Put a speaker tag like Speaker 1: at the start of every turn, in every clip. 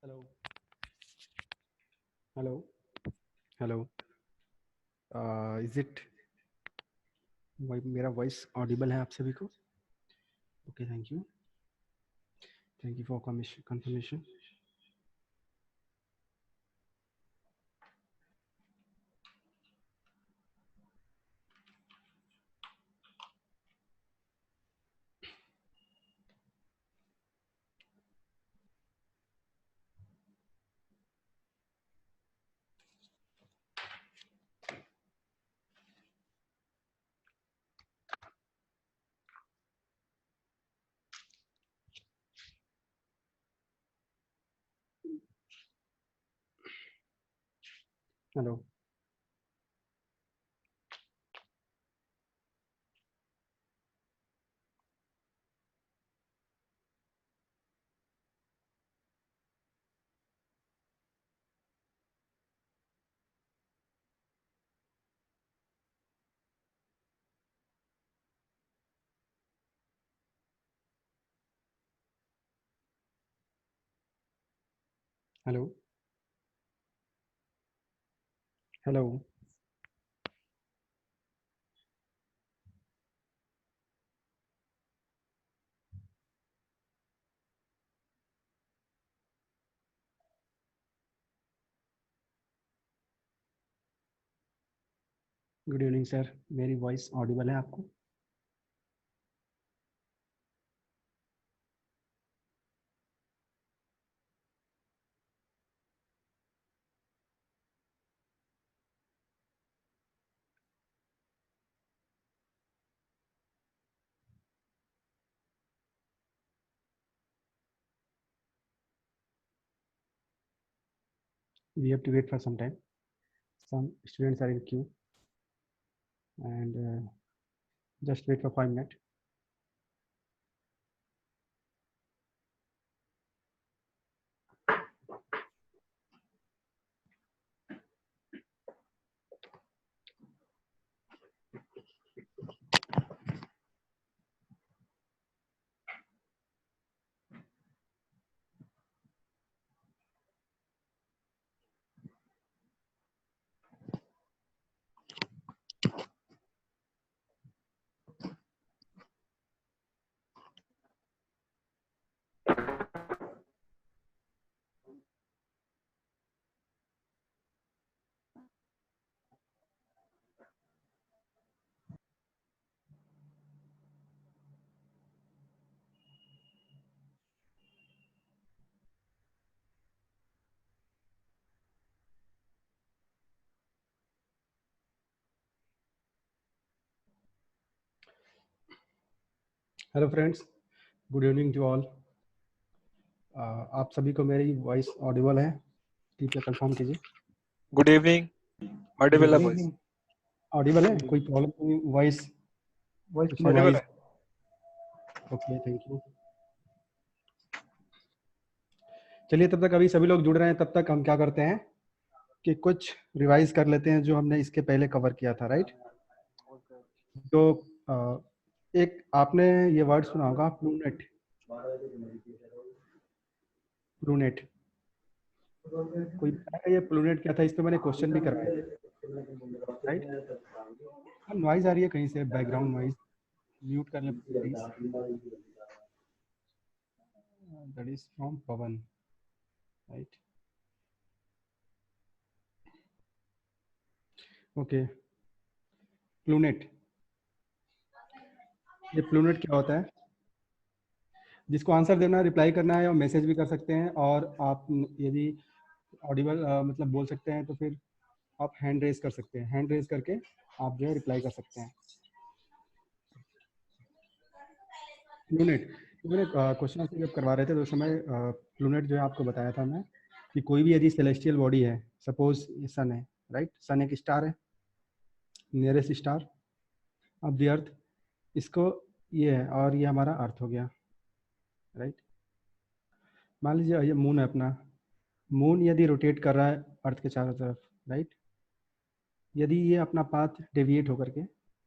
Speaker 1: Hello hello hello is it मेरा voice audible है आप सभी को? Okay, thank you for confirmation. Hello hello hello good evening sir, मेरी वॉइस ऑडिबल है आपको? We have to wait for some time, some students are in queue and just wait for 5 minute. Hello friends, good evening to all. आप सभी को मेरी voice audible है? कृपया confirm कीजिए।
Speaker 2: Good evening. ऑडिबल है वॉइस?
Speaker 1: ऑडिबल है, कोई प्रॉब्लम नहीं? वॉइस
Speaker 2: ऑडिबल है।
Speaker 1: Okay, thank you. चलिए, तब तक अभी सभी लोग जुड़ रहे हैं, तब तक हम क्या करते हैं कि कुछ रिवाइज कर लेते हैं जो हमने इसके पहले कवर किया था, राइट? तो एक आपने ये वर्ड सुना होगा, प्लूनेट। प्लूनेट, कोई बताएगा ये प्लूनेट क्या था? इस पे मैंने क्वेश्चन भी करवाए थे, राइट? नॉइज आ रही है कहीं से, बैकग्राउंड नॉइज, म्यूट कर ले please. That is from Pawan, right? Okay, Plunet, ये प्लूनेट क्या होता है? जिसको आंसर देना है, रिप्लाई करना है, और मैसेज भी कर सकते हैं, और आप यदि ऑडिबल मतलब बोल सकते हैं तो फिर आप हैंड रेज कर सकते हैं। हैंड रेज करके आप जो है रिप्लाई कर सकते हैं। प्लूनेट, मैंने क्वेश्चन जब करवा रहे थे तो उस समय प्लूनेट जो है आपको बताया था मैं कि कोई भी यदि सेलेस्टियल बॉडी है, सपोज ये सन है, राइट? सन एक स्टार है, nearest star of the earth. इसको ये है और ये हमारा अर्थ हो गया, राइट? मान लीजिए ये मून है अपना। मून यदि रोटेट कर रहा है अर्थ के चारों तरफ, राइट? यदि ये अपना पाथ डेविएट होकर के,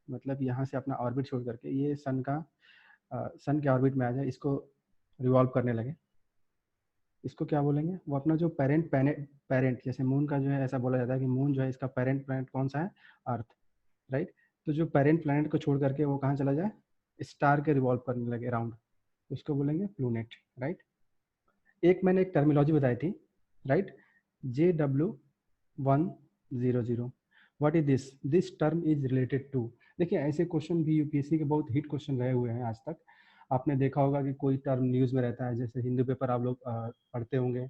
Speaker 1: मतलब यहाँ से अपना ऑर्बिट छोड़ करके ये सन के ऑर्बिट में आ जाए, इसको रिवॉल्व करने लगे, इसको क्या बोलेंगे, वो अपना जो पेरेंट जैसे मून का जो है, ऐसा बोला जाता है कि मून जो है इसका पेरेंट प्लैनेट कौन सा है, अर्थ, राइट। तो जो पेरेंट प्लैनेट को छोड़ करके वो कहाँ चला जाए, स्टार के रिवॉल्व करने लगे अराउंड, उसको बोलेंगे प्लूनेट, राइट। एक मैंने एक टर्मिनोलॉजी बताई थी, right, JW100, what is this term is related to. देखिए ऐसे क्वेश्चन भी यूपीएससी के बहुत हिट क्वेश्चन रहे हुए हैं आज तक। आपने देखा होगा कि कोई टर्म न्यूज़ में रहता है, जैसे हिंदू पेपर आप लोग पढ़ते होंगे,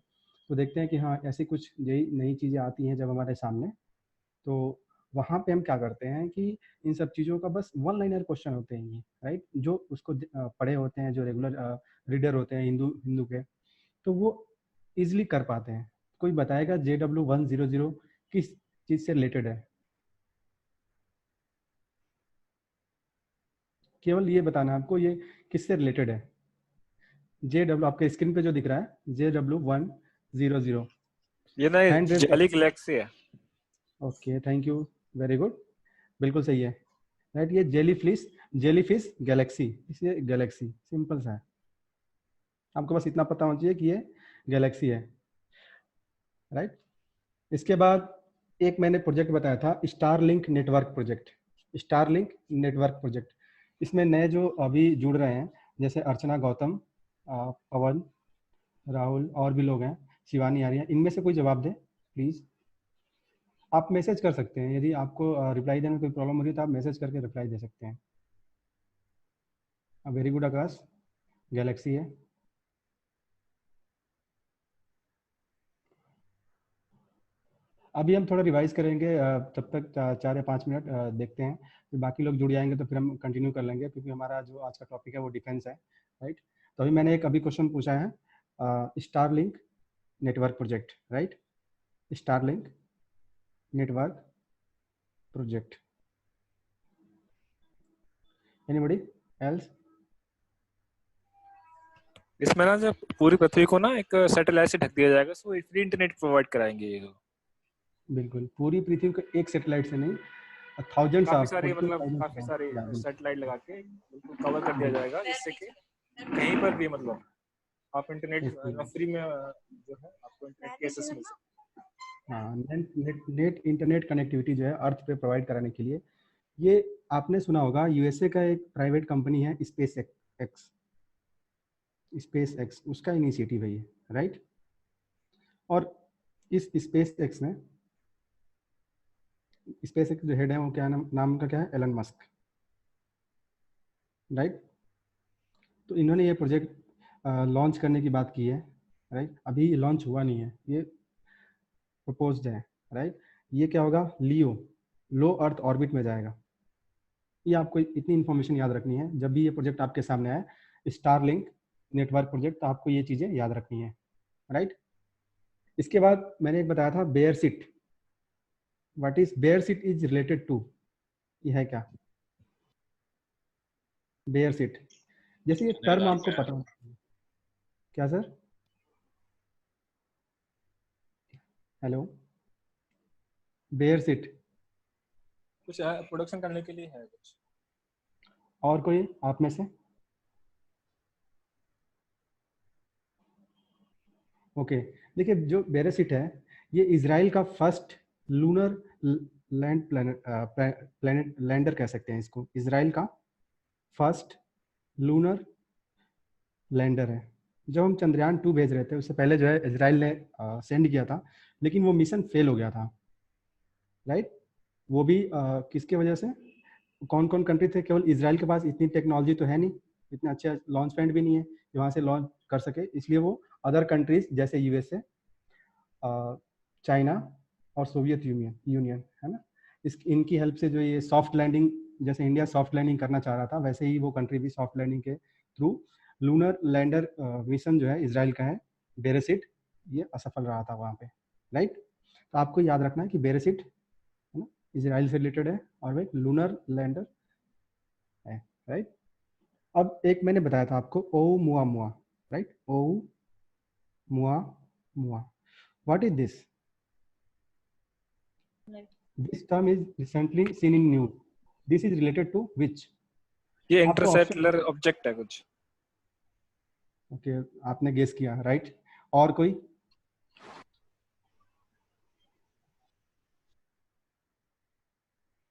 Speaker 1: तो देखते हैं कि हाँ ऐसी कुछ नई नई चीज़ें आती हैं जब हमारे सामने, तो वहाँ पे हम क्या करते हैं कि इन सब चीज़ों का बस वन लाइनर क्वेश्चन होते हैं ये, राइट, जो उसको पढ़े होते हैं, जो रेगुलर रीडर होते हैं हिंदू हिंदू के, तो वो इजिली कर पाते हैं। कोई बताएगा JW100 किस चीज़ से रिलेटेड है, केवल ये बताना है आपको, ये किससे रिलेटेड है। JW आपके स्क्रीन पे जो दिख रहा है JW100,
Speaker 2: ये ना
Speaker 1: हैंड रेस।
Speaker 2: जेली गैलेक्सी है।
Speaker 1: Okay, thank you, very good, बिल्कुल सही है, राइट। ये जेलीफिश गैलेक्सी, इसे गैलेक्सी सिंपल सा है, आपको बस इतना पता होना चाहिए कि ये गैलेक्सी है, राइट। इसके बाद एक मैंने प्रोजेक्ट बताया था, Starlink network project, Starlink network project. इसमें नए जो अभी जुड़ रहे हैं, जैसे अर्चना गौतम, पवन, राहुल और भी लोग हैं, शिवानी आर्या, इनमें से कोई जवाब दे प्लीज। आप मैसेज कर सकते हैं, यदि आपको रिप्लाई देने में कोई प्रॉब्लम हो रही है तो आप मैसेज करके रिप्लाई दे सकते हैं। वेरी गुड आकाश, गैलेक्सी है। अभी हम थोड़ा रिवाइज करेंगे, तब तक 4 या 5 मिनट देखते हैं, फिर बाकी लोग जुड़ जाएंगे तो फिर हम कंटिन्यू कर लेंगे, क्योंकि हमारा जो आज का टॉपिक है वो डिफेंस है, राइट। तो अभी मैंने एक अभी क्वेश्चन पूछा है, Starlink network project, right, Starlink network project, anybody else.
Speaker 2: इसमें ना जब पूरी पृथ्वी को ना एक सैटेलाइट से ढक दिया जाएगा, सो फ्री इंटरनेट प्रोवाइड कराएंगे ये लोग।
Speaker 1: बिल्कुल, पूरी पृथ्वी को एक सैटेलाइट से नहीं, थाउजेंड्स
Speaker 2: काफी
Speaker 1: ऑफ
Speaker 2: सारी मतलब
Speaker 1: 14,000
Speaker 2: काफी सारी
Speaker 1: या
Speaker 2: सैटेलाइट लगा के बिल्कुल कवर कर दिया जाएगा, जिससे कि कहीं पर भी मतलब आप इंटरनेट फ्री में जो है आपको इंटरनेट की एक्सेस मिल सकती
Speaker 1: हाँ, नेट इंटरनेट कनेक्टिविटी जो है अर्थ पे प्रोवाइड कराने के लिए, ये आपने सुना होगा यूएसए का एक प्राइवेट कंपनी है स्पेस एक्स, उसका इनिशिएटिव है ये, राइट। और इस स्पेस एक्स जो हेड है वो क्या नाम का क्या है, एलन मस्क, राइट। तो इन्होंने ये प्रोजेक्ट लॉन्च करने की बात की है, राइट। अभी लॉन्च हुआ नहीं है, ये प्रपोज्ड है, राइट। ये क्या होगा, लो अर्थ ऑर्बिट में जाएगा। ये आपको इतनी इन्फॉर्मेशन याद रखनी है, जब भी ये प्रोजेक्ट आपके सामने आए, स्टारलिंक नेटवर्क प्रोजेक्ट, तो आपको ये चीज़ें याद रखनी है, राइट। इसके बाद मैंने एक बताया था bare seat, what is bare seat is related to, ये है क्या बेयर सीट, जैसे ये टर्म आपको पता हो। क्या सर, हेलो, बेयर सीट,
Speaker 2: कुछ प्रोडक्शन करने के लिए है कुछ।
Speaker 1: और कोई आप में से, ओके। देखिए जो बेरेसिट है, ये इजराइल का फर्स्ट लूनर प्लेनेट लैंडर कह सकते हैं इसको, इजराइल का फर्स्ट लूनर लैंडर है। जब हम चंद्रयान 2 भेज रहे थे, उससे पहले जो है इजराइल ने सेंड किया था, लेकिन वो मिशन फेल हो गया था, राइट। वो भी किसके वजह से, कौन कौन कंट्री थे, केवल इजराइल के पास इतनी टेक्नोलॉजी तो है नहीं, इतना अच्छा लॉन्च पैड भी नहीं है कि वहाँ से लॉन्च कर सके, इसलिए वो अदर कंट्रीज जैसे यूएसए, चाइना और सोवियत यूनियन है ना, इनकी हेल्प से जो ये सॉफ्ट लैंडिंग, जैसे इंडिया सॉफ्ट लैंडिंग करना चाह रहा था, वैसे ही वो कंट्री भी सॉफ्ट लैंडिंग के थ्रू लूनर लैंडर मिशन जो है इजराइल का है, बेरेसिट, ये असफल रहा था वहाँ पे, राइट। तो आपको याद रखना है कि बेरेसिट है ना, इजराइल से रिलेटेड है और वो एक लूनर लैंडर है, राइट। अब एक मैंने बताया था आपको ओ मुआ मुआ, राइट, ओ मुआ मुआ, what is this, this term is recently seen in news, this is related to which,
Speaker 2: ये
Speaker 1: आपको ऑप्शन,
Speaker 2: इंटरसेलुलर ऑब्जेक्ट है कुछ।
Speaker 1: ओके आपने गेस किया, राइट। और कोई?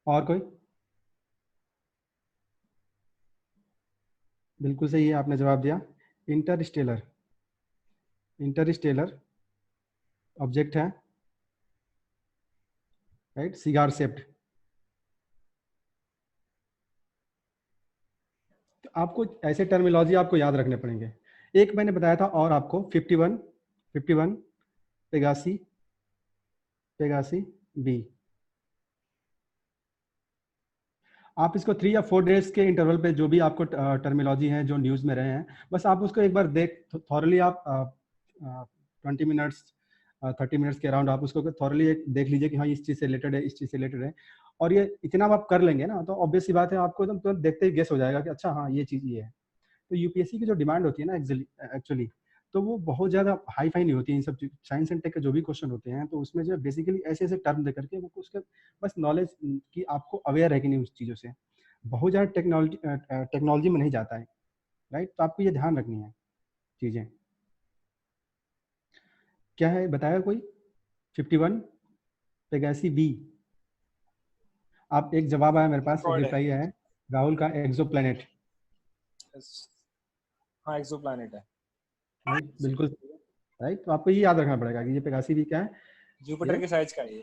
Speaker 1: और कोई? बिल्कुल सही है, आपने जवाब दिया। इंटरस्टेलर, इंटरस्टेलर ऑब्जेक्ट है, राइट, सिगार शेप्ड। तो आपको ऐसे टर्मिनोलॉजी आपको याद रखने पड़ेंगे। एक मैंने बताया था और आपको 51, 51 पेगासी, पेगासी बी। आप इसको 3 या 4 डेज के इंटरवल पे जो भी आपको टर्मिनोलॉजी है जो न्यूज़ में रहे हैं, बस आप उसको एक बार देख थॉरली, आप 20 मिनट्स 30 मिनट्स के अराउंड आप उसको थॉरली देख लीजिए कि हाँ इस चीज़ से रिलेटेड है, इस चीज़ से रिलेटेड है। और ये इतना आप कर लेंगे ना, तो ऑब्वियस सी बात है, आपको एकदम तुरंत देखते ही गेस हो जाएगा कि अच्छा हाँ ये चीज़ ये है। तो यूपीएससी की जो डिमांड होती है ना एक्चुअली, तो वो बहुत ज़्यादा हाई फाई नहीं होती है। इन सब साइंस एंड टेक के जो भी क्वेश्चन होते हैं, तो उसमें जो बेसिकली ऐसे ऐसे टर्म दे करके वो उसके बस नॉलेज की आपको अवेयर है कि नहीं उस चीज़ों से, बहुत ज़्यादा टेक्नोलॉजी में नहीं जाता है, राइट। तो आपको ये ध्यान रखनी है चीज़ें। क्या है बताया कोई? 51 पेगासी बी। आप एक जवाब आया मेरे पास, एक
Speaker 2: Android है।
Speaker 1: रिप्लाई है राहुल का, एक्सो प्लेनेट।
Speaker 2: हाँ एक्सो प्लैनेट है।
Speaker 1: राइट, बिल्कुल, राइट। तो आपको ये याद रखना पड़ेगा कि ये पेगासी बी क्या है,
Speaker 2: जुपिटर
Speaker 1: ये,
Speaker 2: के साइज का है ये।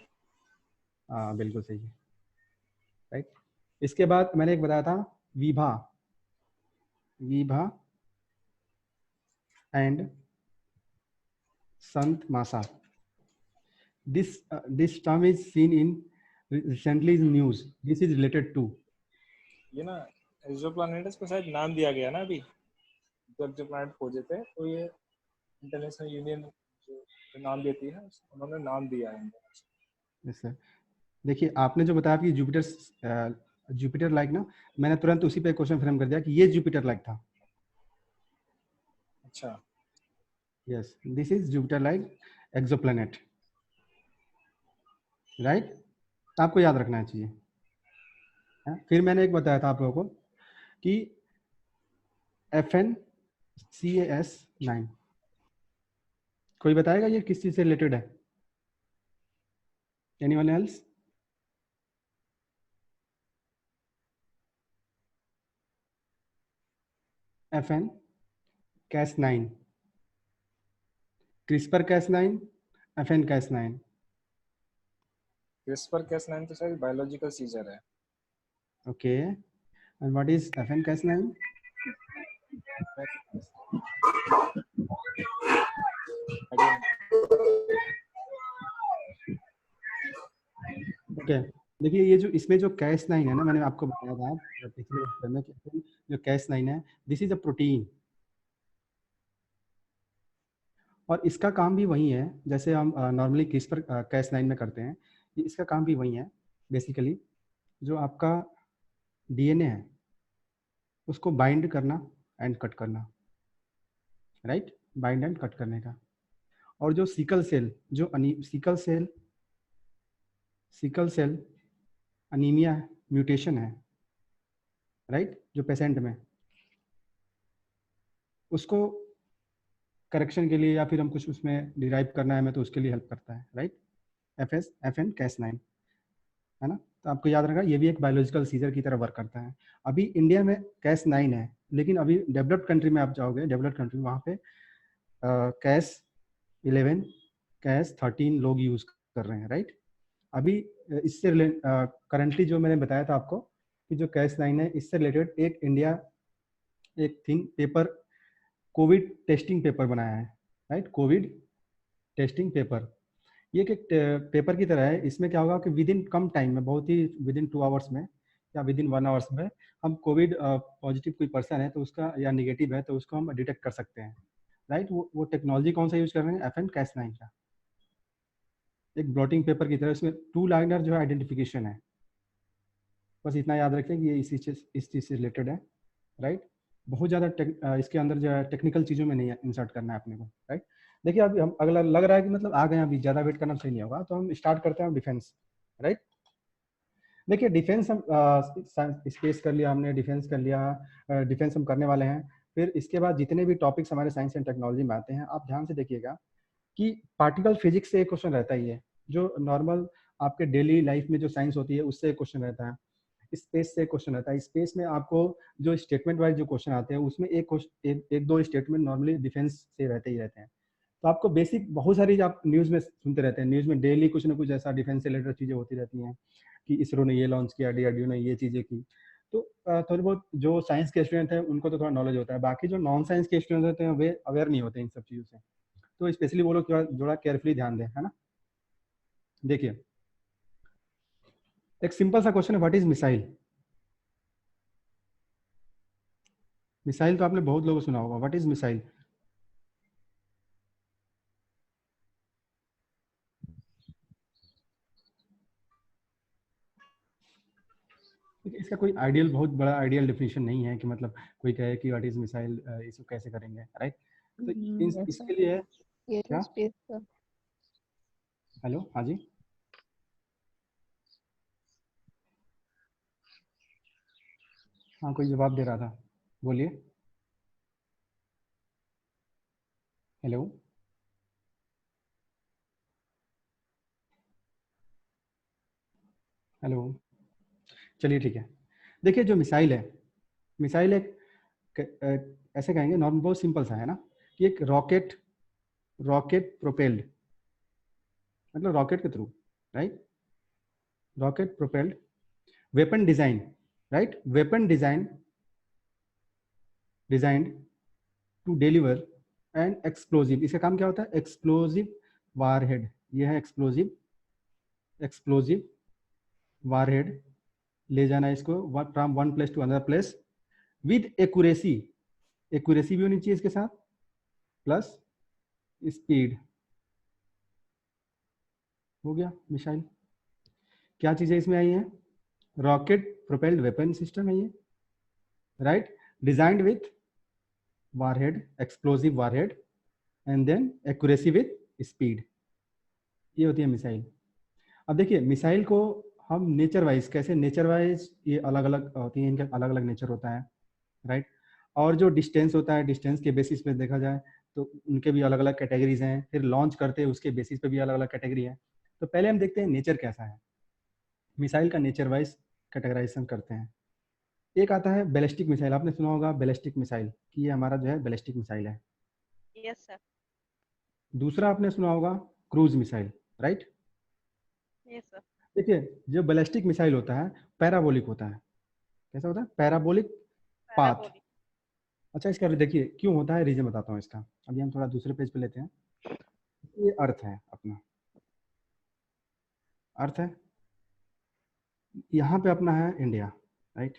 Speaker 1: हाँ बिल्कुल सही है, राइट। इसके बाद मैंने एक बताया था विभा, विभा एंड संत मासा। This term is seen in recently in news. This is related to,
Speaker 2: ये ना एक्सो प्लैनेट, इसको शायद नाम दिया गया ना अभी, जब जो प्लैनेट खोजे थे, तो ये इंटरनेशनल यूनियन जो नाम देती है उन्होंने नाम दिया है
Speaker 1: yes sir। देखिए आपने जो बताया कि जुपिटर, जुपिटर लाइक ना, मैंने तुरंत उसी पे क्वेश्चन फ्रेम कर दिया कि ये जुपिटर लाइक था।
Speaker 2: अच्छा,
Speaker 1: yes, this is Jupiter like exoplanet, right. आपको याद रखना चाहिए। फिर मैंने एक बताया था आप लोगों को कि FNCAS9, कोई बताएगा ये किस चीज से रिलेटेड है? Anyone else? FN-Cas9, CRISPR Cas9, FN-Cas9।
Speaker 2: CRISPR Cas9 तो शायद बायोलॉजिकल सीजर है।
Speaker 1: Okay, and what is FN-Cas9? Okay, देखिए ये जो इसमें जो Cas9 है ना, मैंने आपको बताया था पिछले लेक्चर में कि जो Cas9 है, दिस इज अ प्रोटीन, और इसका काम भी वही है जैसे हम नॉर्मली क्रिस्पर Cas9 में करते हैं। इसका काम भी वही है बेसिकली, जो आपका डीएनए है उसको बाइंड करना एंड कट करना, राइट, बाइंड एंड कट करने का। और जो सिकल सेल, जो सिकल सेल अनीमिया म्यूटेशन है, राइट, जो पेशेंट में, उसको करेक्शन के लिए या फिर हम कुछ उसमें डिराइव करना है हमें, तो उसके लिए हेल्प करता है, राइट। FN-Cas9 है ना। तो आपको याद रखना ये भी एक बायोलॉजिकल सीजर की तरह वर्क करता है। अभी इंडिया में Cas9 है, लेकिन अभी डेवलप्ड कंट्री में आप जाओगे, डेवलप्ड कंट्री, वहाँ पे Cas11, Cas13 लोग यूज कर रहे हैं, राइट। अभी इससे करंटली जो मैंने बताया था आपको कि जो Cas9 है, इससे रिलेटेड एक इंडिया एक thing paper, Covid testing paper बनाया है, राइट, कोविड टेस्टिंग पेपर। ये एक पेपर की तरह है। इसमें क्या होगा कि विद इन कम टाइम में, बहुत ही विद इन 2 आवर्स में या विद इन 1 आवर्स में, हम कोविड पॉजिटिव कोई पर्सन है तो उसका, या निगेटिव है तो उसको हम डिटेक्ट कर सकते हैं, राइट। वो टेक्नोलॉजी कौन सा यूज कर रहे हैं? FN-Cas9 का, एक ब्लॉटिंग पेपर की तरह। इसमें 2 लाइनर जो है आइडेंटिफिकेशन है। बस इतना याद रखें कि ये इस चीज़ से रिलेटेड है, राइट। बहुत ज़्यादा इसके अंदर जो है टेक्निकल चीज़ों में नहीं इंसर्ट करना है अपने को, राइट। देखिए अभी हम अगला लग रहा है कि मतलब आ गए, अभी ज़्यादा वेट करना सही नहीं होगा, तो हम स्टार्ट करते हैं डिफेंस, राइट। देखिए डिफेंस हम स्पेस कर लिया हमने, डिफेंस कर लिया, डिफेंस हम करने वाले हैं। फिर इसके बाद जितने भी टॉपिक्स हमारे साइंस एंड टेक्नोलॉजी में आते हैं, आप ध्यान से देखिएगा कि पार्टिकल फिजिक्स से एक क्वेश्चन रहता ही है, जो नॉर्मल आपके डेली लाइफ में जो साइंस होती है उससे एक क्वेश्चन रहता है, स्पेस से क्वेश्चन रहता है। स्पेस में आपको जो स्टेटमेंट वाइज जो क्वेश्चन आते हैं उसमें एक दो स्टेटमेंट नॉर्मली डिफेंस से रहते ही रहते हैं। तो आपको बेसिक बहुत सारी आप न्यूज़ में सुनते रहते हैं, न्यूज़ में डेली कुछ ना कुछ ऐसा डिफेंस से रिलेटेड चीज़ें होती रहती हैं कि इसरो ने ये लॉन्च किया, डीआरडीओ ने ये चीज़ें की। तो थोड़ी बहुत जो साइंस के स्टूडेंट हैं उनको तो थोड़ा नॉलेज होता है, बाकी जो नॉन साइंस के स्टूडेंट होते हैं वे अवेयर नहीं होते इन सब चीज़ों से। तो स्पेशली वो लोग थोड़ा केयरफुली ध्यान दें, है ना। देखिए एक सिंपल सा क्वेश्चन है, व्हाट इज मिसाइल। मिसाइल तो आपने बहुत लोगों सुना होगा, व्हाट इज मिसाइल। इसका कोई आइडियल, बहुत बड़ा आइडियल डेफिनेशन नहीं है कि मतलब कोई कहे कि व्हाट इज मिसाइल, इसको कैसे करेंगे, राइट। तो
Speaker 3: Yes, sir.
Speaker 1: इसके लिए क्या,
Speaker 3: Aerospace, sir.
Speaker 1: हेलो, हाँ जी, हाँ कोई जवाब दे रहा था, बोलिए। हेलो, हेलो, चलिए ठीक है। देखिए जो मिसाइल है, मिसाइल एक ऐसे कहेंगे नॉर्मल, बहुत सिंपल सा है ना, कि एक रॉकेट, रॉकेट प्रोपेल्ड, मतलब रॉकेट के through, right, rocket propelled weapon design, right, weapon design designed to deliver and explosive. इसका काम क्या होता है, एक्सप्लोजिव वारहेड, ये है एक्सप्लोजिव, एक्सप्लोजिव वारहेड, ले जाना इसको from one place to another place with accuracy, accuracy भी होनी चाहिए इसके साथ, प्लस स्पीड। हो गया मिसाइल। क्या चीजें इसमें आई हैं, रॉकेट प्रोपेल्ड वेपन सिस्टम है ये, right, designed with warhead, explosive warhead, and then accuracy with speed, ये होती है मिसाइल। अब देखिए मिसाइल को हम नेचर वाइज कैसे, नेचर वाइज ये अलग अलग होती है, इनका अलग अलग नेचर होता है, राइट। और जो डिस्टेंस होता है, डिस्टेंस के बेसिस पे देखा जाए तो उनके भी अलग अलग कैटेगरीज हैं, फिर लॉन्च करते हैं उसके बेसिस पे भी अलग अलग कैटेगरी है। तो पहले हम देखते हैं नेचर कैसा है, मिसाइल का नेचर वाइज कैटेगराइजेशन करते हैं। एक आता है बैलिस्टिक मिसाइल, आपने सुना होगा बैलिस्टिक मिसाइल कि ये हमारा जो है बैलिस्टिक मिसाइल है।
Speaker 3: Yes, sir.
Speaker 1: दूसरा आपने सुना होगा cruise missile, right.
Speaker 3: Yes, sir.
Speaker 1: देखिए जो बैलिस्टिक मिसाइल होता है पैराबोलिक होता है, कैसा होता है, पैराबोलिक पाथ।
Speaker 3: Parabolic.
Speaker 1: अच्छा इसका देखिए क्यों होता है, रीजन बताता हूँ इसका। अभी हम थोड़ा दूसरे पेज पे लेते हैं। ये अर्थ है अपना, अर्थ है, यहाँ पे अपना है इंडिया, राइट।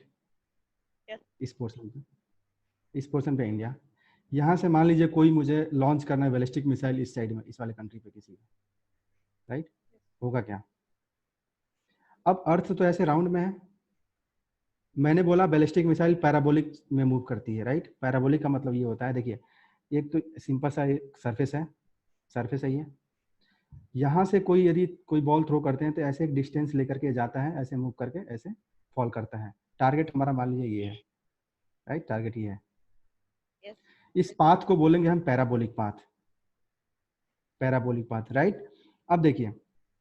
Speaker 3: Yes.
Speaker 1: इस पोर्शन पे इंडिया। यहाँ से मान लीजिए कोई मुझे लॉन्च करना है बैलिस्टिक मिसाइल इस साइड में, इस वाले कंट्री पे किसी में, राइट, होगा क्या। अब अर्थ तो ऐसे राउंड में है, मैंने बोला बैलिस्टिक मिसाइल पैराबोलिक में मूव करती है, राइट। पैराबोलिक का मतलब ये होता है, देखिए एक तो सिंपल सा सरफेस है, सरफेस है ये, यहाँ से कोई यदि कोई बॉल थ्रो करते हैं तो ऐसे एक डिस्टेंस लेकर के जाता है, ऐसे मूव करके ऐसे फॉल करता है। टारगेट हमारा मान लीजिए ये है, राइट, टारगेट ये है।
Speaker 3: Yes.
Speaker 1: इस पाथ को बोलेंगे हम parabolic path, parabolic path, right. अब देखिए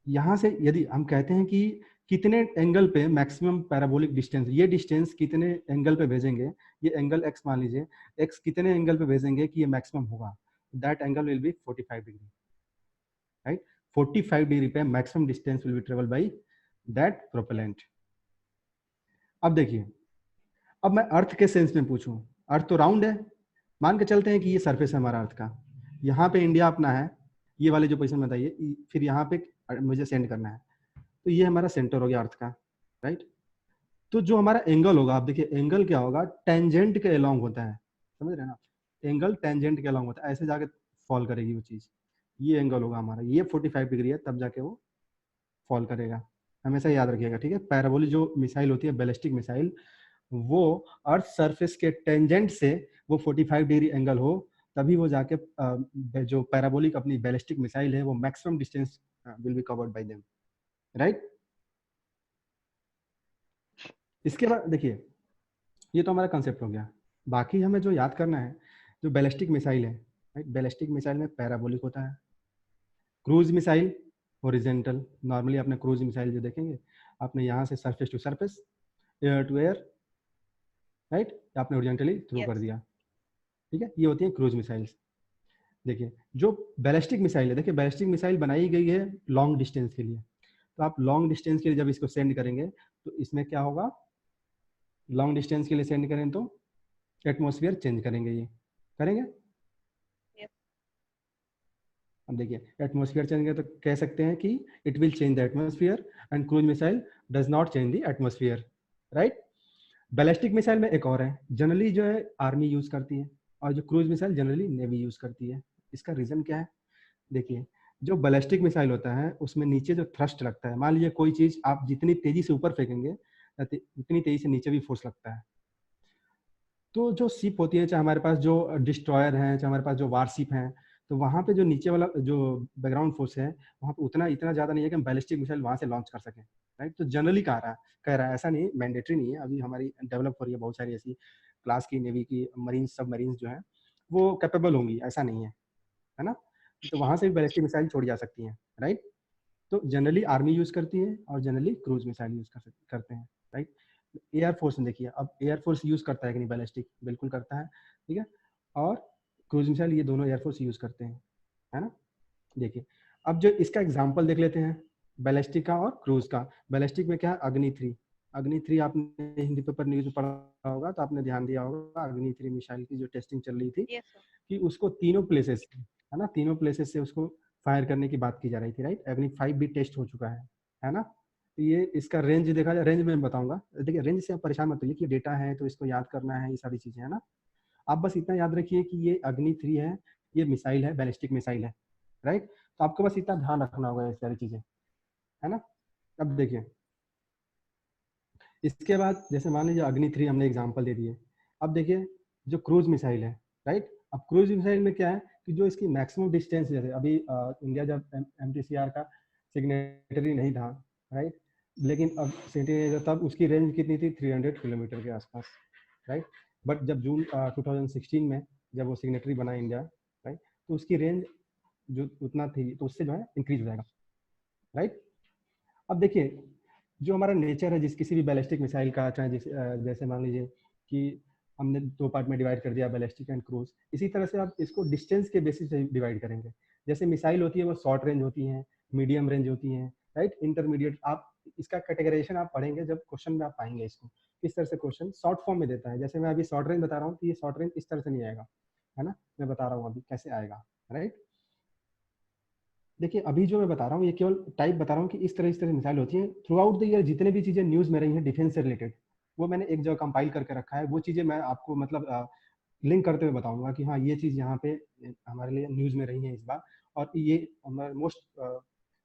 Speaker 1: यहाँ से यदि हम कहते हैं कि कितने एंगल पे मैक्सिमम पैराबोलिक डिस्टेंस, ये डिस्टेंस कितने एंगल पे भेजेंगे, ये एंगल एक्स मान लीजिए, एक्स कितने एंगल पे भेजेंगे कि ये मैक्सिमम होगा, that angle will be 45 degree, right. 45 degree पे maximum distance will be travel by that propellant. अब देखिए, अब मैं अर्थ के सेंस में पूछूं, अर्थ तो राउंड है, मान के चलते हैं कि ये सरफेस है हमारा अर्थ का, यहाँ पे इंडिया अपना है, ये वाले जो पोजीशन बताइए, फिर यहाँ पे मुझे सेंड करना है, तो ये हमारा सेंटर हो गया अर्थ का, राइट। तो जो हमारा एंगल होगा, आप देखिए एंगल क्या होगा, टेंजेंट के अलोंग होता है, समझ रहे हैं ना, एंगल टेंजेंट के अलोंग होता है, ऐसे जाके फॉल करेगी वो चीज, ये एंगल होगा हमारा, ये 45 डिग्री है, तब जाके वो फॉल करेगा, हमेशा याद रखिएगा, ठीक है। पैराबोलिक जो मिसाइल होती है बैलिस्टिक मिसाइल, वो अर्थ सरफेस के टेंजेंट से वो 45 डिग्री एंगल हो, तभी वो जाके जो पैराबोलिक अपनी बैलिस्टिक मिसाइल है वो maximum distance will be covered by them, right. इसके बाद देखिए ये तो हमारा कंसेप्ट हो गया, बाकी हमें जो याद करना है, जो बैलिस्टिक मिसाइल है, राइट, बैलिस्टिक मिसाइल में पैराबोलिक होता है, क्रूज मिसाइल हॉरिजेंटल, नॉर्मली आपने क्रूज मिसाइल जो देखेंगे आपने यहाँ से surface to surface, air to air, right, आपने हॉरिजेंटली थ्रो कर
Speaker 3: Yes.
Speaker 1: दिया, ठीक है, ये होती है क्रूज मिसाइल्स। देखिए जो बैलिस्टिक मिसाइल है, देखिए बैलिस्टिक मिसाइल बनाई गई है लॉन्ग डिस्टेंस के लिए, तो आप लॉन्ग डिस्टेंस के लिए जब इसको सेंड करेंगे तो इसमें क्या होगा, लॉन्ग डिस्टेंस के लिए सेंड करें तो एटमॉस्फेयर चेंज करेंगे, ये करेंगे।
Speaker 3: Yes.
Speaker 1: अब देखिए एटमॉस्फेयर चेंज करें तो कह सकते हैं कि it will change the atmosphere and cruise missile does not change the atmosphere, right. Ballistic missile में एक और है, जनरली जो है आर्मी यूज करती है, और जो cruise missile generally navy use करती है। इसका रीजन क्या है, देखिए जो बैलिस्टिक मिसाइल होता है उसमें नीचे जो थ्रस्ट लगता है, मान लीजिए कोई चीज आप जितनी तेजी से ऊपर फेंकेंगे उतनी तेजी से नीचे भी फोर्स लगता है। तो जो शिप होती है, चाहे हमारे पास जो डिस्ट्रॉयर हैं, चाहे हमारे पास जो वारशिप हैं, तो वहाँ पे जो नीचे वाला जो बैकग्राउंड फोर्स है वहाँ पे उतना इतना ज्यादा नहीं है कि हम बैलिस्टिक मिसाइल वहाँ से लॉन्च कर सकें, राइट। तो जनरली कह रहा है, ऐसा नहीं, मैंडेटरी नहीं है, अभी हमारी डेवलप हो रही है बहुत सारी ऐसी क्लास की नेवी की मरीन सब मरीन जो है वो कैपेबल होंगी, ऐसा नहीं है ना। तो वहाँ से भी बैलिस्टिक मिसाइल छोड़ी जा सकती हैं, राइट। तो जनरली आर्मी यूज करती है और जनरली क्रूज मिसाइल यूज करते हैं, राइट। एयरफोर्स में देखिए, अब एयरफोर्स यूज करता है कि नहीं बैलिस्टिक, बिल्कुल करता है, ठीक है, और क्रूज मिसाइल ये दोनों एयरफोर्स यूज करते हैं, है ना। देखिए अब जो इसका एग्जाम्पल देख लेते हैं बैलिस्टिक का और क्रूज का। बैलिस्टिक में क्या है, अग्नि 3, अग्नि 3 आपने हिंदी पेपर न्यूज में पढ़ा होगा तो आपने ध्यान दिया होगा, अग्नि 3 मिसाइल की जो टेस्टिंग चल रही थी
Speaker 3: Yes, sir.
Speaker 1: कि उसको तीनों प्लेसेस से, है ना, तीनों प्लेसेस से उसको फायर करने की बात की जा रही थी, राइट। अग्नि 5 भी टेस्ट हो चुका है ना। तो ये इसका रेंज देखा जाए, रेंज में बताऊंगा, देखिए रेंज से आप परेशान मत होइए कि डेटा है तो इसको याद करना है, ये सारी चीजें, है ना। आप बस इतना याद रखिए कि ये अग्नि 3 है, ये मिसाइल है, बैलिस्टिक मिसाइल है, राइट। तो आपको बस इतना ध्यान रखना होगा, ये सारी चीजें, है ना। अब देखिए इसके बाद जैसे मान लीजिए अग्नि 3 हमने एग्जाम्पल दे दिए। अब देखिए जो क्रूज मिसाइल है, राइट। अब क्रूज मिसाइल में क्या है कि जो इसकी मैक्सिमम डिस्टेंस, जैसे अभी इंडिया जब MTCR का सिग्नेटरी नहीं था, राइट, लेकिन अब सिग्नेटरी तब उसकी रेंज कितनी थी, 300 किलोमीटर के आसपास, राइट। बट जब जून 2016 में जब वो सिग्नेटरी बना इंडिया, राइट, तो उसकी रेंज जो उतना थी तो उससे जो है इंक्रीज हो जाएगा, राइट। अब देखिए जो हमारा नेचर है जिस किसी भी बैलिस्टिक मिसाइल का, चाहे जैसे मान लीजिए कि हमने दो पार्ट में डिवाइड कर दिया, बैलिस्टिक एंड क्रूज, इसी तरह से आप इसको डिस्टेंस के बेसिस पे डिवाइड करेंगे। जैसे मिसाइल होती है वो शॉर्ट रेंज होती हैं, मीडियम रेंज होती हैं, राइट, इंटरमीडिएट। आप इसका कैटेगराइजेशन आप पढ़ेंगे जब क्वेश्चन में आप पाएंगे इसको, किस तरह से क्वेश्चन शॉर्ट फॉर्म में देता है। जैसे मैं अभी शॉर्ट रेंज बता रहा हूँ तो ये शॉर्ट रेंज इस तरह से नहीं आएगा, है ना, मैं बता रहा हूँ अभी कैसे आएगा, राइट। देखिए अभी जो मैं बता रहा हूँ ये केवल टाइप बता रहा हूँ कि इस तरह मिसाइल होती है। थ्रू आउट द ईयर जितने भी चीजें न्यूज में रही हैं डिफेंस से रिलेटेड, वो मैंने एक जगह कंपाइल करके रखा है। वो चीजें मैं आपको मतलब लिंक करते हुए बताऊंगा कि हाँ ये चीज यहाँ पे हमारे लिए न्यूज में रही है इस बार, और ये हमारे मोस्ट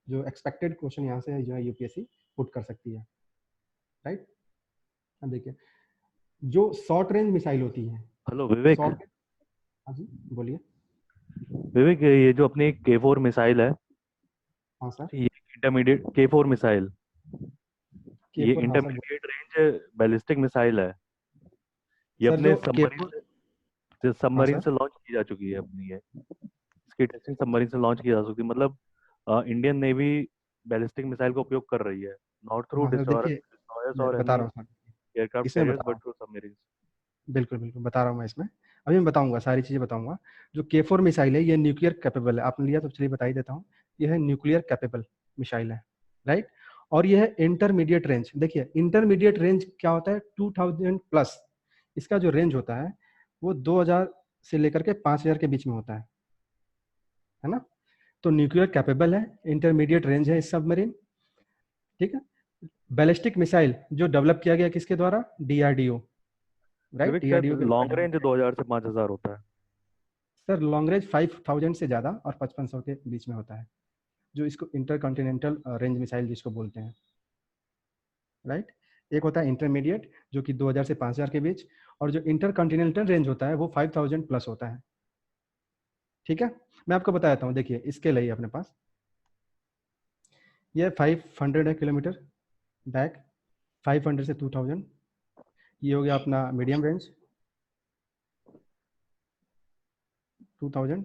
Speaker 1: जो एक्सपेक्टेड क्वेश्चन यहाँ से जो है यूपीएससी पुट कर सकती है, राइट। अब देखिए जो शॉर्ट रेंज मिसाइल होती है,
Speaker 4: हेलो विवेक।
Speaker 1: शॉर्ट, हाँ जी बोलिए।
Speaker 4: विवेक, ये जो अपनी K4 मिसाइल है,
Speaker 1: हाँ सर,
Speaker 4: ये इंटरमीडिएट K4 मिसाइल, ये
Speaker 1: K4, हाँ sir.
Speaker 4: Intermediate range ballistic missile है। ये
Speaker 1: सर
Speaker 4: अपने
Speaker 1: जो K4, हाँ
Speaker 4: सबमरीन
Speaker 1: सर,
Speaker 4: से लॉन्च की जा चुकी है अपनी ये। इसकी टेस्टिंग सबमरीन से लॉन्च की जा सकती है, मतलब इंडियन नेवी बैलिस्टिक मिसाइल का उपयोग कर रही है, नॉट थ्रू
Speaker 1: हाँ सर, देखिए
Speaker 4: डिस्ट्रॉयर्स
Speaker 1: मैं
Speaker 4: और
Speaker 1: बता
Speaker 4: एनी
Speaker 1: रहा हूँ सर,
Speaker 4: एयरक्राफ्ट
Speaker 1: इसमें
Speaker 4: कैरियर्स
Speaker 1: बता रहा
Speaker 4: बट
Speaker 1: हूँ,
Speaker 4: थ्रू सबमरीन।
Speaker 1: बिल्कुल बिल्कुल बता रहा हूँ मैं इसमें, अभी मैं बताऊंगा, सारी चीजें बताऊंगा। जो K4 मिसाइल है ये न्यूक्लियर कैपेबल है, आपने लिया तो चलिए बता ही देता हूँ। ये है न्यूक्लियर कैपेबल मिसाइल है, राइट। और ये है इंटरमीडिएट रेंज। देखिए इंटरमीडिएट रेंज क्या होता है, 2000 प्लस इसका जो रेंज होता है वो 2000 से लेकर के 5000 के बीच में होता है ना। तो न्यूक्लियर कैपेबल है, इंटरमीडिएट रेंज है इस सबमरीन, ठीक है। बैलिस्टिक मिसाइल जो डेवलप किया गया किसके द्वारा, DRDO, राइट,
Speaker 4: विवेक, शायद
Speaker 1: DRDO के द्वारा
Speaker 4: लॉन्ग
Speaker 1: डेवलप
Speaker 4: रेंज
Speaker 1: किया
Speaker 4: 2000 से 5000 होता है।
Speaker 1: गया। सर लॉन्ग रेंज 5000 से ज्यादा और 5500 के बीच में होता है, जो इसको इंटरकॉन्टिनेंटल रेंज मिसाइल जिसको बोलते हैं, राइट। एक होता है इंटरमीडिएट जो कि 2000 से 5000 के बीच, और जो इंटरकॉन्टिनेंटल रेंज होता है वो 5000 प्लस होता है, ठीक है। मैं आपको बता देता हूँ, देखिए इसके लिए अपने पास ये 500 है किलोमीटर बैक, 500 से 2000, ये हो गया अपना मीडियम रेंज, 2000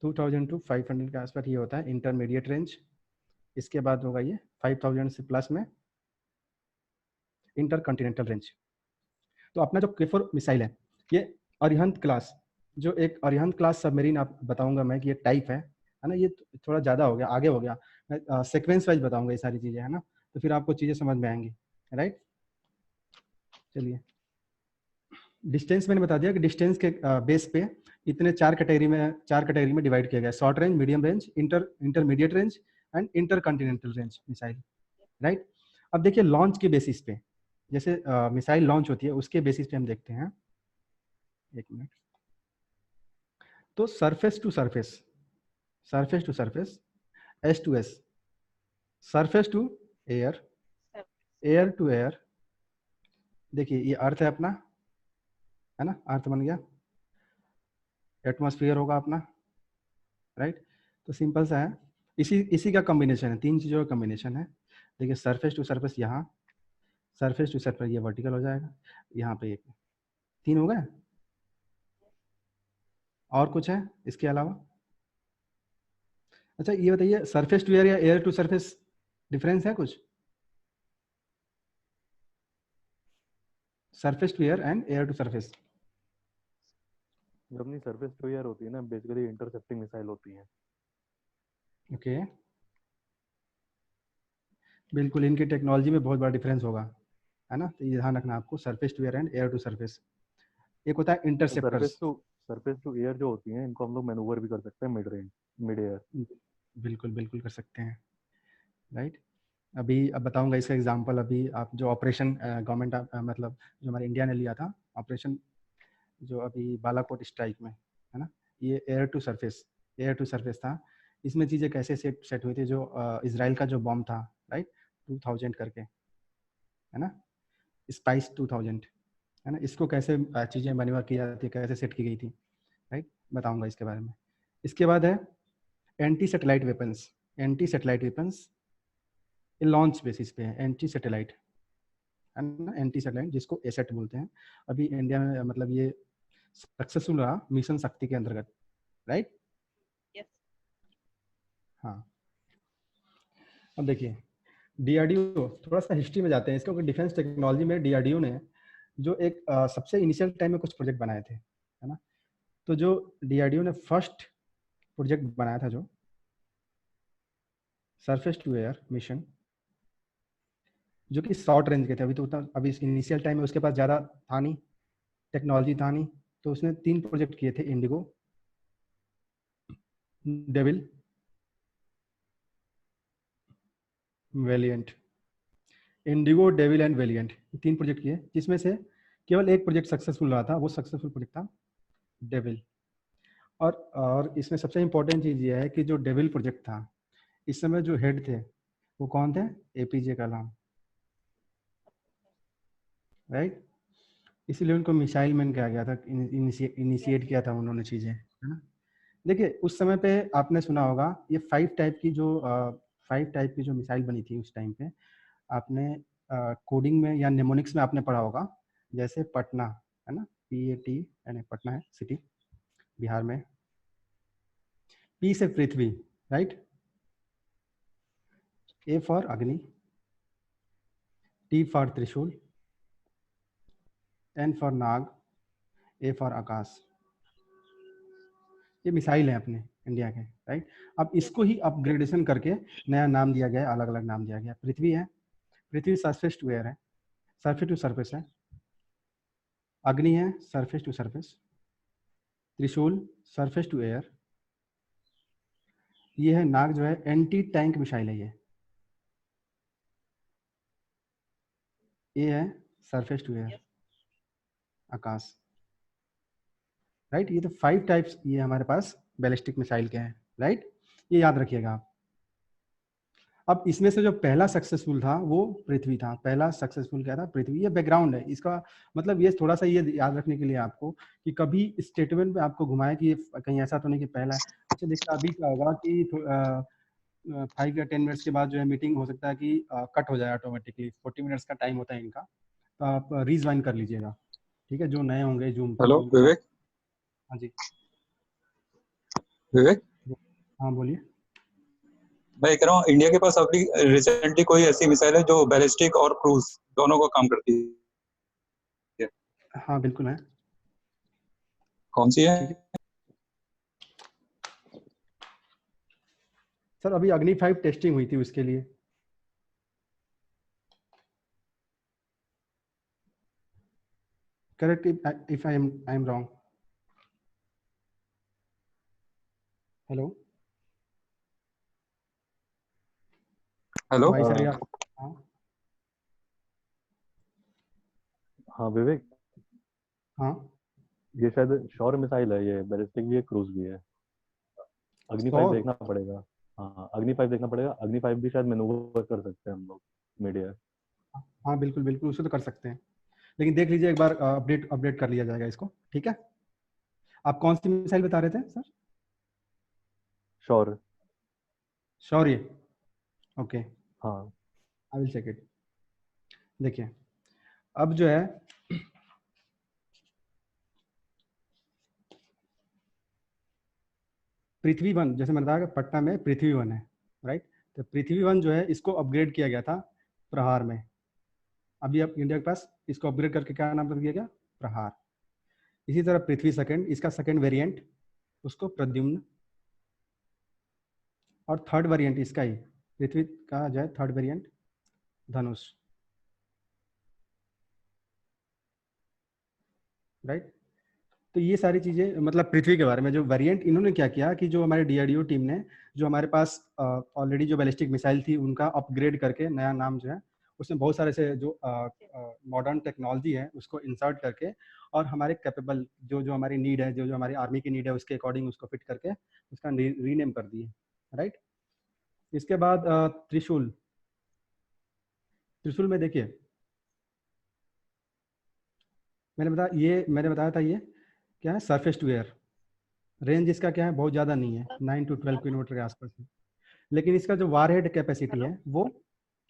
Speaker 1: टू 500 के आसपास ये होता है इंटरमीडिएट रेंज। इसके बाद होगा ये 5000 से प्लस में इंटरकॉन्टिनेंटल रेंज। तो अपना जो K4 मिसाइल है ये अरिहंत क्लास, जो एक अरिहंत क्लास सबमरीन आप बताऊंगा मैं कि ये टाइप है ना। ये थोड़ा ज़्यादा हो गया, आगे हो गया, मैं सीक्वेंस वाइज बताऊंगा ये सारी चीज़ें, है ना, तो फिर आपको चीज़ें समझ में आएंगी, राइट। चलिए, डिस्टेंस मैंने बता दिया कि डिस्टेंस के बेस पे इतने चार कैटेगरी में डिवाइड किया गया, short range, medium range, intermediate range and intercontinental range missile, right. अब देखिए लॉन्च के बेसिस पे, जैसे मिसाइल लॉन्च होती है उसके बेसिस पे हम देखते हैं, एक मिनट। तो surface to surface, surface to surface, S to S, surface to air, air to air. देखिए ये अर्थ है अपना, है ना, अर्थ बन गया, एटमॉस्फेयर होगा अपना, राइट। तो सिंपल सा है, इसी का कॉम्बिनेशन है, तीन चीज़ों का कॉम्बिनेशन है। देखिए सरफेस टू सरफेस, यहाँ सरफेस टू सरफेस ये वर्टिकल हो जाएगा, यहाँ पे एक, तीन हो गए। और कुछ है इसके अलावा? अच्छा ये बताइए, सरफेस टू एयर या एयर टू सरफेस डिफरेंस है कुछ? Surface to air and air to surface.
Speaker 4: जो अपनी सरफेस टू एयर होती है ना, बेसिकली इंटरसेप्टिंग मिसाइल होती है।
Speaker 1: ओके, बिल्कुल, इनकी टेक्नोलॉजी में बहुत बड़ा डिफरेंस होगा, है ना, तो ये ध्यान रखना आपको, surface to air and air to surface. एक होता है इंटरसेप्टर्स।
Speaker 4: सरफेस टू एयर जो होती हैं, इनको हम लोग मैनूवर भी कर सकते हैं मिड रेंज, मिड एयर।
Speaker 1: बिल्कुल बिल्कुल कर सकते हैं, राइट। अभी अब बताऊंगा इसका एग्जांपल। अभी आप जो ऑपरेशन गवर्नमेंट मतलब जो हमारे इंडिया ने लिया था ऑपरेशन, जो अभी बालाकोट स्ट्राइक में, है ना, ये एयर टू सरफेस था। इसमें चीज़ें कैसे सेट हुई थी, जो इजराइल का जो बॉम्ब था, राइट, 2000 करके, है ना, स्पाइस 2000, है ना, इसको कैसे चीज़ें मैन्यूवर की जाती है, कैसे सेट की गई थी, राइट, बताऊंगा इसके बारे में। इसके बाद है anti satellite weapons. Anti satellite weapons ये लॉन्च बेसिस पे है, एंटी सैटेलाइट, है ना, एंटी सैटेलाइट जिसको एसेट बोलते हैं। अभी इंडिया में मतलब ये सक्सेसफुल रहा मिशन शक्ति के अंतर्गत, राइट।
Speaker 3: Yes.
Speaker 1: हाँ, अब देखिए डीआरडीओ, थोड़ा सा हिस्ट्री में जाते हैं इसको, डिफेंस टेक्नोलॉजी में डीआरडीओ ने जो एक सबसे इनिशियल टाइम में कुछ प्रोजेक्ट बनाए थे, है ना। तो जो डीआरडीओ ने फर्स्ट प्रोजेक्ट बनाया था, जो सरफेस टू एयर मिशन, जो कि शॉर्ट रेंज के थे, अभी तो उतना, अभी इनिशियल टाइम में उसके पास ज़्यादा था नहीं, टेक्नोलॉजी था नहीं, तो उसने 3 प्रोजेक्ट किए थे, Indigo, Devil, Valiant. Indigo, Devil and Valiant, 3 project किए, जिसमें से केवल एक प्रोजेक्ट सक्सेसफुल रहा था, वो सक्सेसफुल प्रोजेक्ट था डेविल। और इसमें सबसे इंपॉर्टेंट चीज़ ये है कि जो डेविल प्रोजेक्ट था, इस समय जो हेड थे वो कौन थे? एपीजे कलाम, राइट। इसीलिए उनको मिसाइल मैन कहा गया था, इनिशिएट किया था उन्होंने चीज़ें, है ना। देखिए उस समय पे आपने सुना होगा ये 5 टाइप की जो मिसाइल बनी थी उस टाइम पे, आपने कोडिंग में या नेमोनिक्स में आपने पढ़ा होगा, जैसे पटना, है ना, PAT, यानी पटना है सिटी बिहार में, P से Prithvi, right, A for Agni, T for Trishul, N for Nag, A for Akash. ये मिसाइल है अपने इंडिया के, राइट। अब इसको ही अपग्रेडेशन करके नया नाम दिया गया, अलग अलग नाम दिया गया। पृथ्वी है, पृथ्वी सरफेस टू एयर है, सरफेस टू सरफेस है। अग्नि है, सरफेस टू सरफेस। त्रिशूल, सरफेस टू एयर। ये है नाग, जो है एंटी टैंक मिसाइल है ये है surface to air,
Speaker 3: Yes.
Speaker 1: Akash, right. ये तो 5 टाइप्स ये हमारे पास बैलिस्टिक मिसाइल के हैं, राइट, ये याद रखिएगा आप। अब इसमें से जो पहला सक्सेसफुल था वो पृथ्वी था, पहला सक्सेसफुल क्या था? पृथ्वी। ये बैकग्राउंड है इसका, मतलब ये थोड़ा सा ये याद रखने के लिए आपको, कि कभी स्टेटमेंट में आपको घुमाए कि कहीं ऐसा तो नहीं कि पहला है। अच्छा देखिए अभी क्या होगा कि 5 या 10 मिनट्स के बाद जो है मीटिंग हो सकता है कि कट हो जाए ऑटोमेटिकली, 40 मिनट्स का टाइम होता है इनका, तो आप रीज्वाइन कर लीजिएगा, ठीक है, जो नए होंगे जूम पे
Speaker 5: हेलो
Speaker 1: उनको।
Speaker 5: विवेक,
Speaker 1: हाँ जी,
Speaker 5: विवेक,
Speaker 1: हाँ बोलिए।
Speaker 5: मैं कह रहा हूँ इंडिया के पास अभी रिसेंटली कोई ऐसी मिसाइल है जो बैलिस्टिक और क्रूज दोनों को काम करती है?
Speaker 1: हाँ बिल्कुल है।
Speaker 5: कौन सी है?
Speaker 1: ठीक है सर, अभी अग्नि 5 टेस्टिंग हुई थी उसके लिए। Correct if I am wrong. Hello
Speaker 5: hello,
Speaker 1: भाई सर यार। हाँ
Speaker 4: हाँ विवेक,
Speaker 1: हाँ
Speaker 4: ये शायद शौर्य मिसाइल है, ये बैलिस्टिक भी है, क्रूज भी है। अग्नि 5
Speaker 1: सौर।
Speaker 4: देखना पड़ेगा। हाँ अग्नि 5 देखना पड़ेगा, अग्नि 5 भी शायद मैनूवर कर सकते हैं हम लोग मीडिया।
Speaker 1: हाँ बिल्कुल बिल्कुल, उसे तो कर सकते हैं, लेकिन देख लीजिए एक बार, अपडेट अपडेट कर लिया जाएगा इसको। ठीक है, आप कौन सी मिसाइल बता रहे थे सर?
Speaker 4: शौर्य।
Speaker 1: शौर्य। ओके,
Speaker 4: हाँ
Speaker 1: आई विल चेक इट। देखिए अब जो है पृथ्वी वन, जैसे मैंने बताया कि पटना में पृथ्वी वन है, राइट। तो पृथ्वी वन जो है इसको अपग्रेड किया गया था प्रहार में। अभी अब इंडिया के पास इसको अपग्रेड करके क्या नाम रख दिया गया? प्रहार। इसी तरह पृथ्वी सेकंड, इसका सेकंड वेरिएंट उसको प्रद्युम्न, और थर्ड वेरिएंट इसका ही पृथ्वी का जो है थर्ड वेरिएंट धनुष, राइट। तो ये सारी चीजें मतलब पृथ्वी के बारे में जो वेरिएंट इन्होंने क्या किया कि जो हमारे डीआरडीओ टीम ने, जो हमारे पास ऑलरेडी जो बैलिस्टिक मिसाइल थी उनका अपग्रेड करके नया नाम जो है उसमें बहुत सारे से जो मॉडर्न टेक्नोलॉजी है उसको इंसर्ट करके, और हमारे कैपेबल जो जो हमारी नीड है, जो जो हमारी आर्मी की नीड है उसके अकॉर्डिंग उसको फिट करके उसका रीनेम कर दिए, राइट। इसके बाद त्रिशूल। त्रिशूल में देखिए मैंने बताया था, ये क्या है? Surface to air. रेंज इसका क्या है? बहुत ज़्यादा नहीं है, 9 to 12 किलोमीटर के आसपास है, लेकिन इसका जो वारहेड कैपेसिटी है वो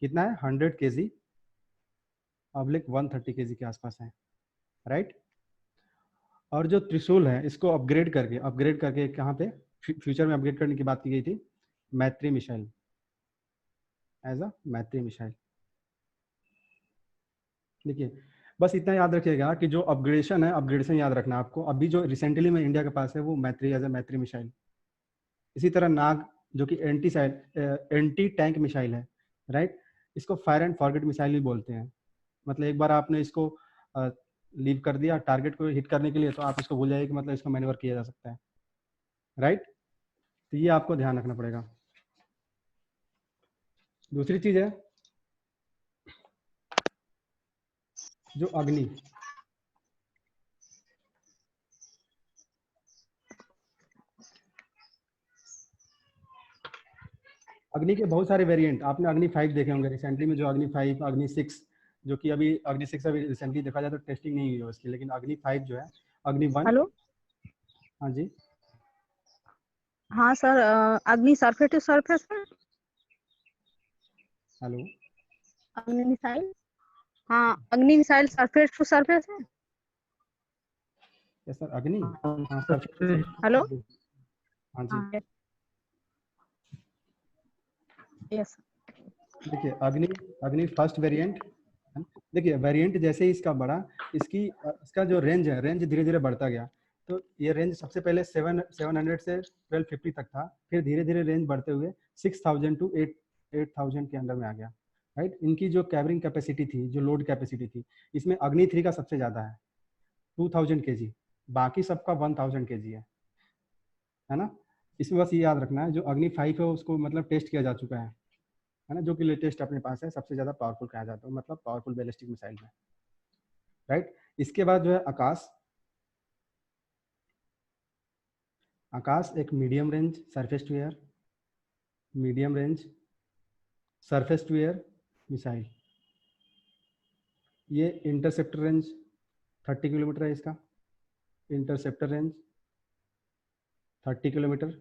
Speaker 1: कितना है? 100 kg ऑब्लिक 130 kg के आसपास है, राइट। और जो त्रिशूल है इसको अपग्रेड करके कहाँ पे फ्यूचर में अपग्रेड करने की बात की गई थी? मैत्री मिसाइल, एज अ मैत्री मिसाइल। देखिए बस इतना याद रखिएगा कि जो अपग्रेडेशन है, अपग्रेडेशन याद रखना आपको। अभी जो रिसेंटली में इंडिया के पास है वो मैत्री, एज अ मैत्री मिसाइल। इसी तरह नाग जो कि एंटी टैंक मिसाइल है, राइट। इसको फायर एंड फॉरगेट मिसाइल भी बोलते हैं। मतलब एक बार आपने इसको लीव कर दिया टारगेट को हिट करने के लिए, तो आप इसको भूल जाइए कि मतलब इसको मैन्यूवर किया जा सकता है, राइट। तो ये आपको ध्यान रखना पड़ेगा। दूसरी चीज है जो अग्नि। अग्नि के बहुत सारे वेरिएंट, आपने अग्नि 5 देखे होंगे रिसेंटली में, जो अग्नि 5, अग्नि 6, जो कि अभी अग्नि 6 अभी रिसेंटली देखा जाए तो टेस्टिंग नहीं हुई है उसकी, लेकिन अग्नि 5 जो है, अग्नि 1।
Speaker 6: हेलो।
Speaker 1: हाँ जी।
Speaker 6: हाँ सर, अग्नि सरफेस टू सरफेस है।
Speaker 1: हेलो।
Speaker 6: अग्नि मिसाइल, हाँ अग्नि मिसाइल सरफेस टू सरफेस है।
Speaker 1: यस सर, अग्नि। हाँ सर।
Speaker 6: हेलो।
Speaker 1: हाँ जी।
Speaker 6: यस।
Speaker 1: देखिए अग्नि, अग्नि फर्स्ट वेरिएंट। देखिए वेरिएंट जैसे ही इसका बढ़ा, इसका जो रेंज है, रेंज धीरे धीरे बढ़ता गया। तो ये रेंज सबसे पहले 700 से 1250 तक था, फिर धीरे धीरे रेंज बढ़ते हुए 6000 टू 8000 के अंदर में आ गया, राइट। इनकी जो कैरिंग कैपेसिटी थी, जो लोड कैपेसिटी थी, इसमें अग्नि 3 का सबसे ज़्यादा है, 2000 kg। बाकी सबका 1000 kg है ना। इसमें बस ये याद रखना है, जो अग्नि 5 है उसको मतलब टेस्ट किया जा चुका है ना, जो कि लेटेस्ट अपने पास है, सबसे ज़्यादा पावरफुल कहा जाता है, मतलब पावरफुल बैलिस्टिक मिसाइल है, राइट। इसके बाद जो है आकाश। आकाश एक medium range surface to air, medium range surface to air missile. ये इंटरसेप्टर रेंज 30 किलोमीटर है इसका, इंटरसेप्टर रेंज 30 किलोमीटर।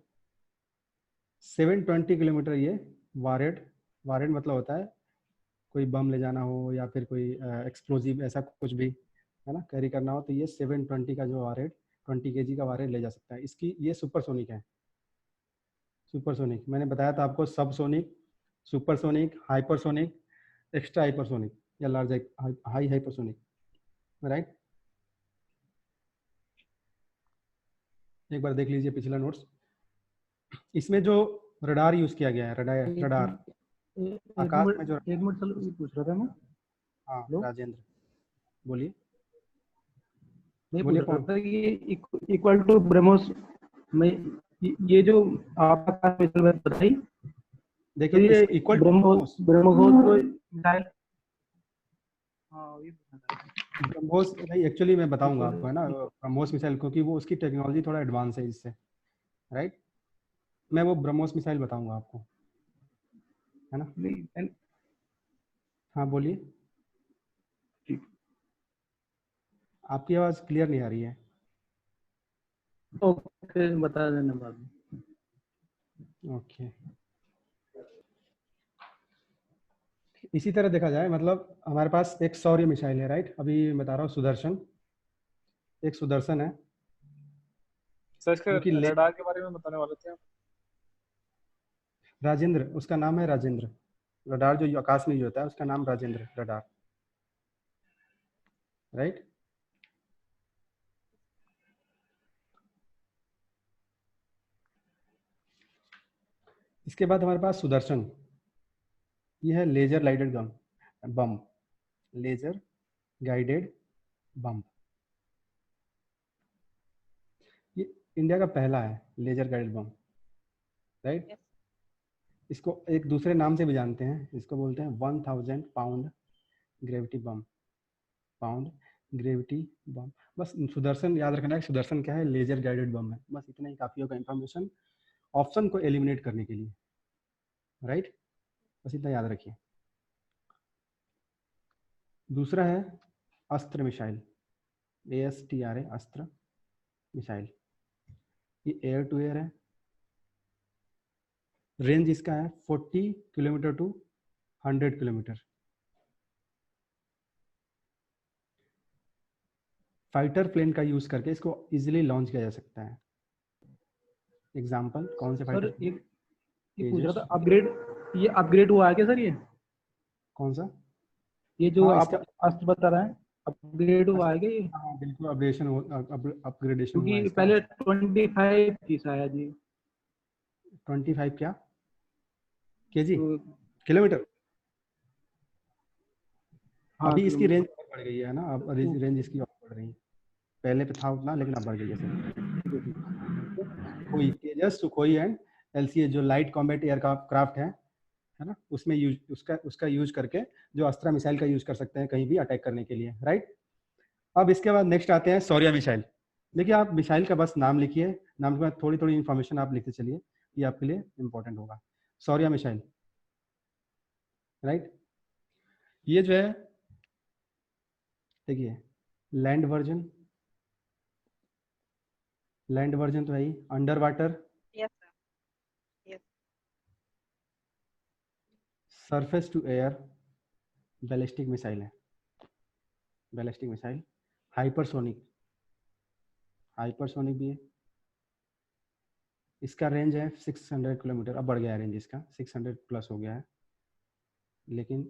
Speaker 1: 720 किलोमीटर ये वारेड। वारेड मतलब होता है कोई बम ले जाना हो या फिर कोई एक्सप्लोजिव ऐसा कुछ भी है ना कैरी करना हो, तो ये 720 का जो वारेड 20 kg का वारेड ले जा सकता है। इसकी ये सुपरसोनिक है, सुपरसोनिक मैंने बताया था आपको, subsonic, supersonic, hypersonic, extra hypersonic या लार्ज हाई हाइपरसोनिक, राइट। एक बार देख लीजिए पिछला नोट्स। इसमें जो रडार यूज किया गया है, रडार आकाश में जो,
Speaker 7: एक मिनट चलो, ये पूछ रहा था मैं।
Speaker 1: हाँ
Speaker 7: हेलो?
Speaker 1: राजेंद्र बोलिए।
Speaker 7: मैं
Speaker 1: बोलिए
Speaker 7: पूछ रहा
Speaker 1: कौन?
Speaker 7: था कि इक्वल टू ब्रह्मोस में ये जो आपका मिसाइल बताई, तो
Speaker 1: देखिए
Speaker 7: ये
Speaker 1: इक्वल
Speaker 7: ब्रह्मोस को मिसाइल, हाँ ये पूछना था।
Speaker 1: ब्रह्मोस नहीं, एक्चुअली मैं बताऊंगा आपको, है ना, ब्रह्मोस मिसाइल, क्योंकि वो उसकी टेक्नोलॉजी थोड़ा एडवांस है इससे, राइट। मैं वो ब्रह्मोस मिसाइल बताऊंगा आपको, है ना।
Speaker 7: नहीं,
Speaker 1: हाँ बोलिए। आपकी आवाज क्लियर नहीं आ रही है।
Speaker 7: ओके बता देना बाद में।
Speaker 1: ओके, इसी तरह देखा जाए, मतलब हमारे पास एक सौर्य मिसाइल है, राइट। अभी मैं बता रहा हूँ सुदर्शन, एक सुदर्शन है
Speaker 2: सर इसका
Speaker 1: क्योंकि
Speaker 2: रडार के बारे में बताने वाले थे आप।
Speaker 1: राजेंद्र, उसका नाम है राजेंद्र। रडार जो आकाश में होता है उसका नाम राजेंद्र रडार, राइट। इसके बाद हमारे पास सुदर्शन, ये है laser lighted bomb, laser guided bomb. ये इंडिया का पहला है laser guided bomb, right.
Speaker 3: Yes.
Speaker 1: इसको एक दूसरे नाम से भी जानते हैं, इसको बोलते हैं 1000 पाउंड ग्रेविटी बम, पाउंड ग्रेविटी बम। बस सुदर्शन याद रखना है, सुदर्शन क्या है, लेजर गाइडेड बम है। बस इतना ही काफी होगा इन्फॉर्मेशन ऑप्शन को एलिमिनेट करने के लिए, राइट। बस इतना याद रखिए। दूसरा है अस्त्र मिसाइल, ASTR है, अस्त्र मिसाइल। ये एयर टू एयर है, रेंज इसका है 40 kilometre to 100 kilometre. Fighter plane का यूज करके इसको इजीली लॉन्च किया जा सकता है। एग्जांपल कौन से
Speaker 7: सर
Speaker 1: फाइटर?
Speaker 7: एक ये पूछ रहा था, ये अपग्रेड हुआ है क्या सर? ये
Speaker 1: कौन सा?
Speaker 7: ये जो
Speaker 1: हाँ,
Speaker 7: आप अस्त्र बता रहे हैं, अपग्रेड हुआ है क्या ये?
Speaker 1: हाँ बिल्कुल, अपग्रेडेशन हुआ है
Speaker 7: क्योंकि
Speaker 1: इसका।
Speaker 7: पहले 25 थी शायद ये।
Speaker 1: 25 क्या केजी?
Speaker 7: तो
Speaker 1: किलोमीटर?
Speaker 7: हाँ
Speaker 1: अभी इसकी रेंज
Speaker 7: किलोमीटर।
Speaker 1: बढ़ गई है ना, अब रेंज इसकी और बढ़ रही है। पहले पे था उतना, लेकिन अब बढ़ गई है सर। कोई तेजस, सुखोई एंड LCA जो लाइट कॉम्बैट एयरक्राफ्ट है ना, उसमें उसका यूज करके जो अस्त्रा मिसाइल का यूज कर सकते हैं कहीं भी अटैक करने के लिए, राइट। अब इसके बाद नेक्स्ट आते हैं सौर्य मिसाइल। देखिए आप मिसाइल का बस नाम लिखिए, नाम के बाद थोड़ी थोड़ी इन्फॉर्मेशन आप लिखते चलिए, ये आपके लिए इंपॉर्टेंट होगा। सौर्य मिसाइल, राइट। ये जो है देखिए लैंड वर्जन तो है ही, under water,
Speaker 3: Yes, sir. Yes.
Speaker 1: Surface to air ballistic missile है, बैलिस्टिक मिसाइल। हाइपरसोनिक भी है। इसका रेंज है 600 किलोमीटर, अब बढ़ गया है रेंज इसका, 600 प्लस हो गया है, लेकिन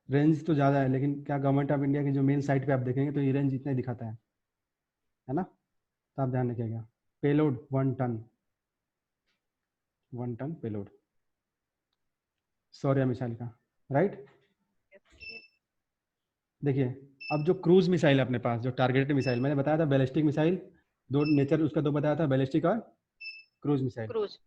Speaker 1: रेंज तो ज़्यादा है। लेकिन क्या गवर्नमेंट ऑफ इंडिया की जो मेन साइट पे आप देखेंगे तो ये रेंज इतना ही दिखाता है ना, तो आप ध्यान रखिएगा। पेलोड 1 टन पेलोड सौर्य मिसाइल का, राइट।
Speaker 3: Yes. Yes.
Speaker 1: देखिए अब जो क्रूज मिसाइल है अपने पास, जो टारगेटेड मिसाइल, मैंने बताया था बैलिस्टिक मिसाइल, दो नेचर उसका दो बताया था, बैलिस्टिक और क्रूज मिसाइल।
Speaker 3: Cruise.